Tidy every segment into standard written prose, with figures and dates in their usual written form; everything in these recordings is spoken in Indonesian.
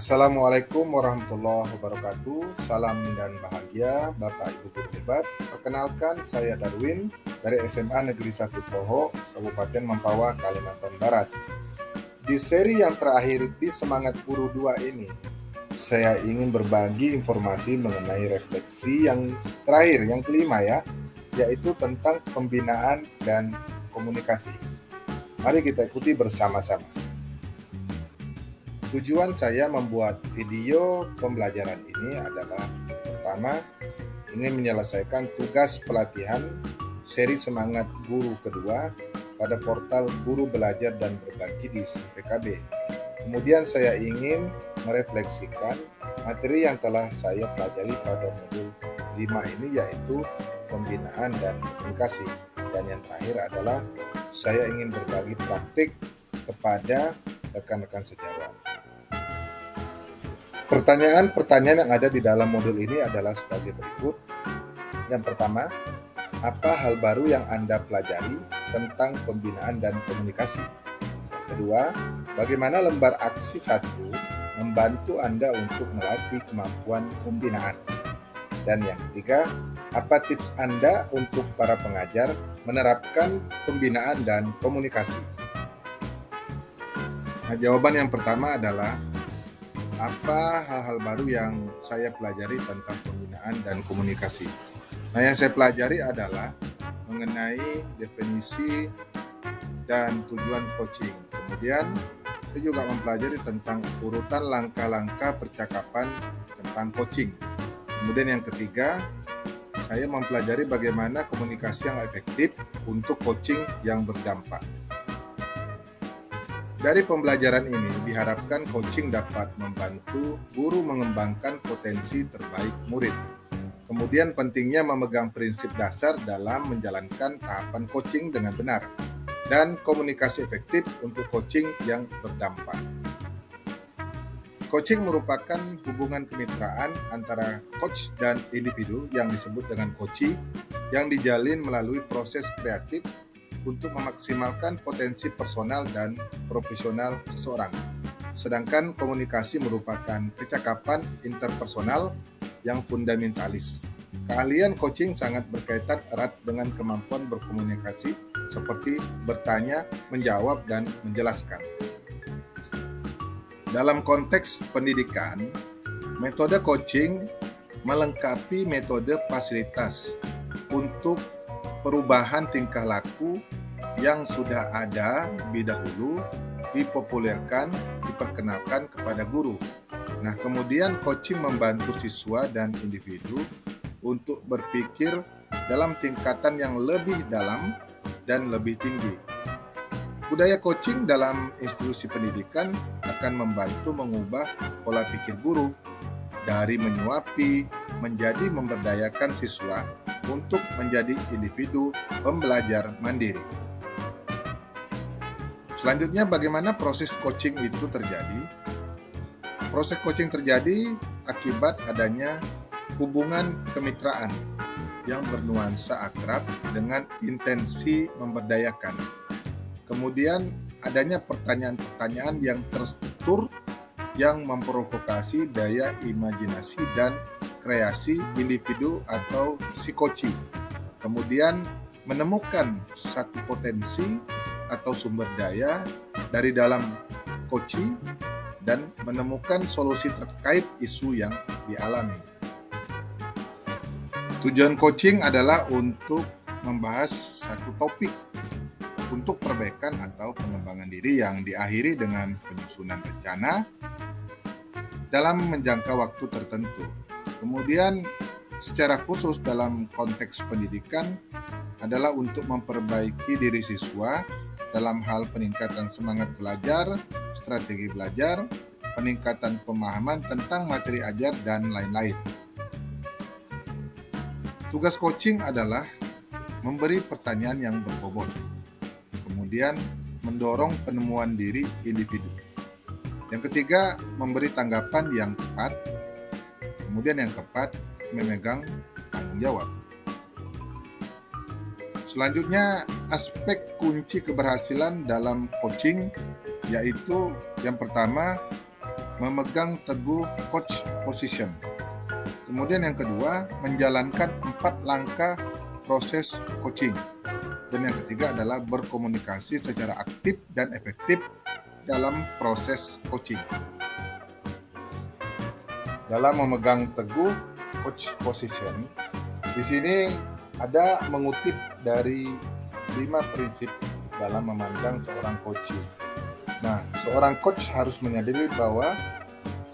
Assalamualaikum warahmatullahi wabarakatuh. Salam dan bahagia Bapak Ibu guru hebat. Perkenalkan, saya Darwin dari SMA Negeri 1 Toho, Kabupaten Mempawah, Kalimantan Barat. Di seri yang terakhir di Semangat Guru 2 ini, saya ingin berbagi informasi mengenai refleksi yang terakhir, yang kelima ya, yaitu tentang pembinaan dan komunikasi. Mari kita ikuti bersama-sama. Tujuan saya membuat video pembelajaran ini adalah pertama, ingin menyelesaikan tugas pelatihan seri Semangat Guru kedua pada portal Guru Belajar dan Berbagi di PKB. Kemudian saya ingin merefleksikan materi yang telah saya pelajari pada modul 5 ini, yaitu pembinaan dan komunikasi. Dan yang terakhir adalah saya ingin berbagi praktik kepada rekan-rekan sejawat. Pertanyaan-pertanyaan yang ada di dalam modul ini adalah sebagai berikut. Yang pertama, apa hal baru yang Anda pelajari tentang pembinaan dan komunikasi? Kedua, bagaimana lembar aksi 1 membantu Anda untuk melatih kemampuan pembinaan? Dan yang ketiga, apa tips Anda untuk para pengajar menerapkan pembinaan dan komunikasi? Nah, jawaban yang pertama adalah apa hal-hal baru yang saya pelajari tentang pembinaan dan komunikasi. Nah, yang saya pelajari adalah mengenai definisi dan tujuan coaching. Kemudian saya juga mempelajari tentang urutan langkah-langkah percakapan tentang coaching. Kemudian yang ketiga, saya mempelajari bagaimana komunikasi yang efektif untuk coaching yang berdampak. Dari pembelajaran ini diharapkan coaching dapat membantu guru mengembangkan potensi terbaik murid. Kemudian pentingnya memegang prinsip dasar dalam menjalankan tahapan coaching dengan benar dan komunikasi efektif untuk coaching yang berdampak. Coaching merupakan hubungan kemitraan antara coach dan individu yang disebut dengan coachee yang dijalin melalui proses kreatif untuk memaksimalkan potensi personal dan profesional seseorang. Sedangkan komunikasi merupakan kecakapan interpersonal yang fundamentalis. Keahlian coaching sangat berkaitan erat dengan kemampuan berkomunikasi seperti bertanya, menjawab, dan menjelaskan. Dalam konteks pendidikan, metode coaching melengkapi metode fasilitas untuk perubahan tingkah laku yang sudah ada lebih dahulu dipopulerkan, diperkenalkan kepada guru. Nah, kemudian coaching membantu siswa dan individu untuk berpikir dalam tingkatan yang lebih dalam dan lebih tinggi. Budaya coaching dalam institusi pendidikan akan membantu mengubah pola pikir guru dari menyuapi menjadi memberdayakan siswa untuk menjadi individu pembelajar mandiri. Selanjutnya, bagaimana proses coaching itu terjadi? Proses coaching terjadi akibat adanya hubungan kemitraan yang bernuansa akrab dengan intensi memberdayakan. Kemudian adanya pertanyaan-pertanyaan yang terstruktur yang memprovokasi daya imajinasi dan kreasi individu atau si coachee. Kemudian menemukan satu potensi atau sumber daya dari dalam coachee dan menemukan solusi terkait isu yang dialami. Tujuan coaching adalah untuk membahas satu topik untuk perbaikan atau pengembangan diri yang diakhiri dengan penyusunan rencana dalam menjangka waktu tertentu. Kemudian secara khusus dalam konteks pendidikan adalah untuk memperbaiki diri siswa dalam hal peningkatan semangat belajar, strategi belajar, peningkatan pemahaman tentang materi ajar, dan lain-lain. Tugas coaching adalah memberi pertanyaan yang berbobot, kemudian mendorong penemuan diri individu. Yang ketiga, memberi tanggapan yang tepat. Kemudian yang keempat, memegang tanggung jawab. Selanjutnya, aspek kunci keberhasilan dalam coaching yaitu yang pertama, memegang teguh coach position. Kemudian yang kedua, menjalankan 4 langkah proses coaching. Dan yang ketiga adalah berkomunikasi secara aktif dan efektif dalam proses coaching. Dalam memegang teguh coach position, di sini ada mengutip dari 5 prinsip dalam memandang seorang coach. Nah, seorang coach harus menyadari bahwa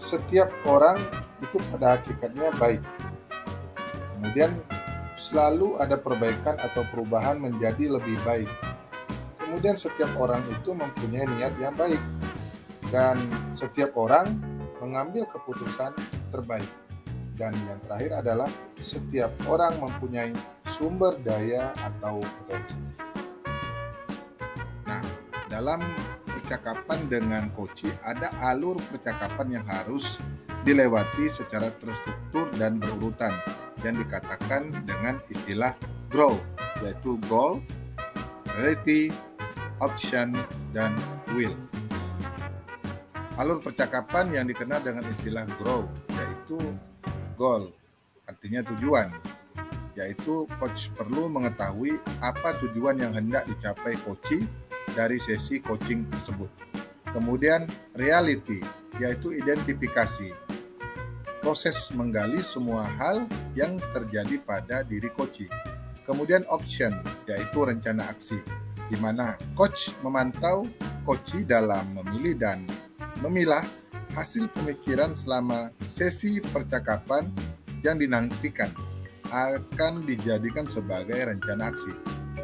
setiap orang itu pada hakikatnya baik. Kemudian selalu ada perbaikan atau perubahan menjadi lebih baik. Kemudian setiap orang itu mempunyai niat yang baik. Dan setiap orang mengambil keputusan terbaik. Dan yang terakhir adalah setiap orang mempunyai sumber daya atau potensi. Nah, dalam percakapan dengan coach ada alur percakapan yang harus dilewati secara terstruktur dan berurutan yang dikatakan dengan istilah GROW, yaitu goal, reality, option, dan will. Alur percakapan yang dikenal dengan istilah GROW yaitu goal, artinya tujuan, yaitu coach perlu mengetahui apa tujuan yang hendak dicapai coach dari sesi coaching tersebut. Kemudian reality, yaitu identifikasi, proses menggali semua hal yang terjadi pada diri coach. Kemudian option, yaitu rencana aksi, di mana coach memantau coach dalam memilih dan memilah hasil pemikiran selama sesi percakapan yang dinantikan akan dijadikan sebagai rencana aksi.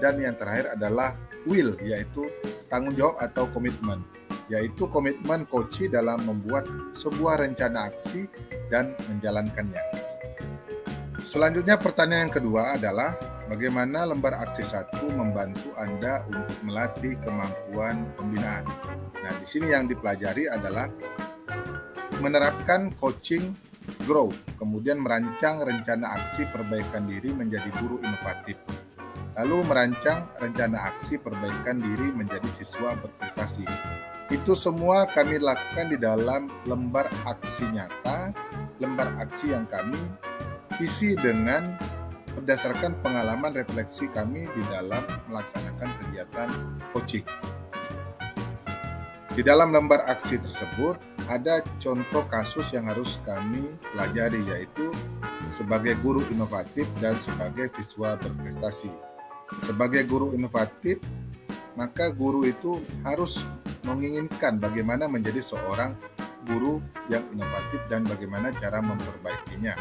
Dan yang terakhir adalah will, yaitu tanggung jawab atau komitmen, yaitu komitmen coach dalam membuat sebuah rencana aksi dan menjalankannya. Selanjutnya pertanyaan yang kedua adalah bagaimana lembar aksi 1 membantu Anda untuk melatih kemampuan pembinaan. Nah, di sini yang dipelajari adalah menerapkan coaching GROW, kemudian merancang rencana aksi perbaikan diri menjadi guru inovatif. Lalu merancang rencana aksi perbaikan diri menjadi siswa berprestasi. Itu semua kami lakukan di dalam lembar aksi nyata, lembar aksi yang kami isi dengan berdasarkan pengalaman refleksi kami di dalam melaksanakan kegiatan coaching. Di dalam lembar aksi tersebut ada contoh kasus yang harus kami pelajari, yaitu sebagai guru inovatif dan sebagai siswa berprestasi. Sebagai guru inovatif, maka guru itu harus menginginkan bagaimana menjadi seorang guru yang inovatif dan bagaimana cara memperbaikinya.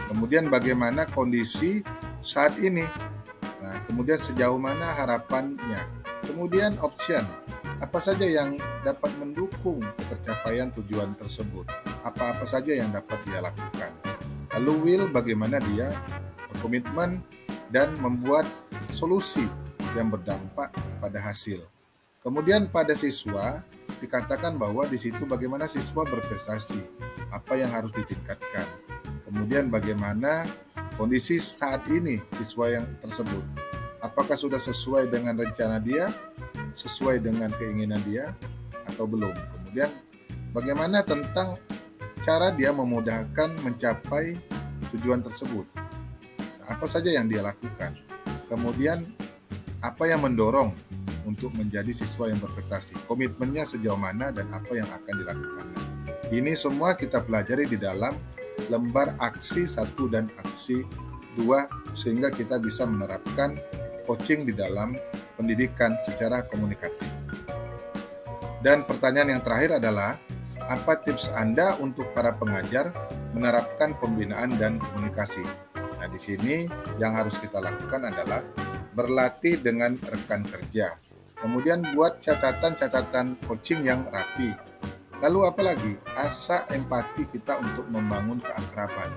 Kemudian bagaimana kondisi saat ini. Nah, kemudian sejauh mana harapannya. Kemudian option, apa saja yang dapat mendukung tercapaian tujuan tersebut. Apa-apa saja yang dapat dia lakukan. Lalu will, bagaimana dia berkomitmen dan membuat solusi yang berdampak pada hasil. Kemudian pada siswa dikatakan bahwa di situ bagaimana siswa berprestasi, apa yang harus ditingkatkan. Kemudian bagaimana kondisi saat ini siswa yang tersebut. Apakah sudah sesuai dengan rencana dia, sesuai dengan keinginan dia, atau belum. Kemudian bagaimana tentang cara dia memudahkan mencapai tujuan tersebut. Apa saja yang dia lakukan. Kemudian apa yang mendorong untuk menjadi siswa yang berprestasi. Komitmennya sejauh mana dan apa yang akan dilakukan. Ini semua kita pelajari di dalam lembar aksi 1 dan aksi 2 sehingga kita bisa menerapkan coaching di dalam pendidikan secara komunikatif. Dan pertanyaan yang terakhir adalah, apa tips Anda untuk para pengajar menerapkan pembinaan dan komunikasi? Nah, di sini yang harus kita lakukan adalah berlatih dengan rekan kerja. Kemudian buat catatan-catatan coaching yang rapi. Lalu apalagi? Asah empati kita untuk membangun keakraban.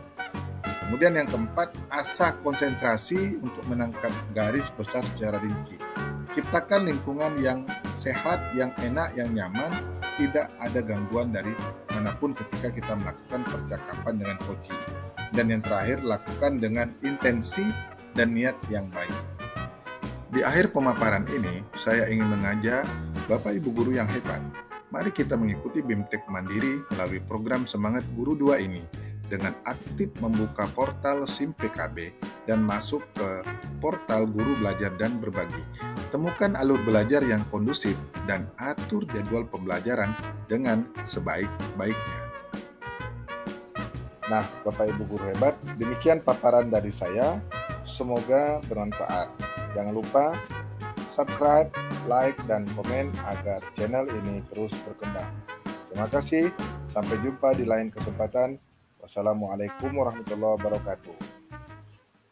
Kemudian yang keempat, asah konsentrasi untuk menangkap garis besar secara rinci. Ciptakan lingkungan yang sehat, yang enak, yang nyaman, tidak ada gangguan dari manapun ketika kita melakukan percakapan dengan coaching. Dan yang terakhir, lakukan dengan intensi dan niat yang baik. Di akhir pemaparan ini, saya ingin mengajak Bapak Ibu guru yang hebat Mari kita mengikuti BIMTEK Mandiri melalui program Semangat Guru 2 ini dengan aktif membuka portal SIM PKB dan masuk ke portal Guru Belajar dan Berbagi. Temukan alur belajar yang kondusif dan atur jadwal pembelajaran dengan sebaik-baiknya. Nah, Bapak Ibu guru hebat, demikian paparan dari saya. Semoga bermanfaat. Jangan lupa subscribe, like, dan komen agar channel ini terus berkembang. Terima kasih, sampai jumpa di lain kesempatan. Wassalamualaikum warahmatullahi wabarakatuh.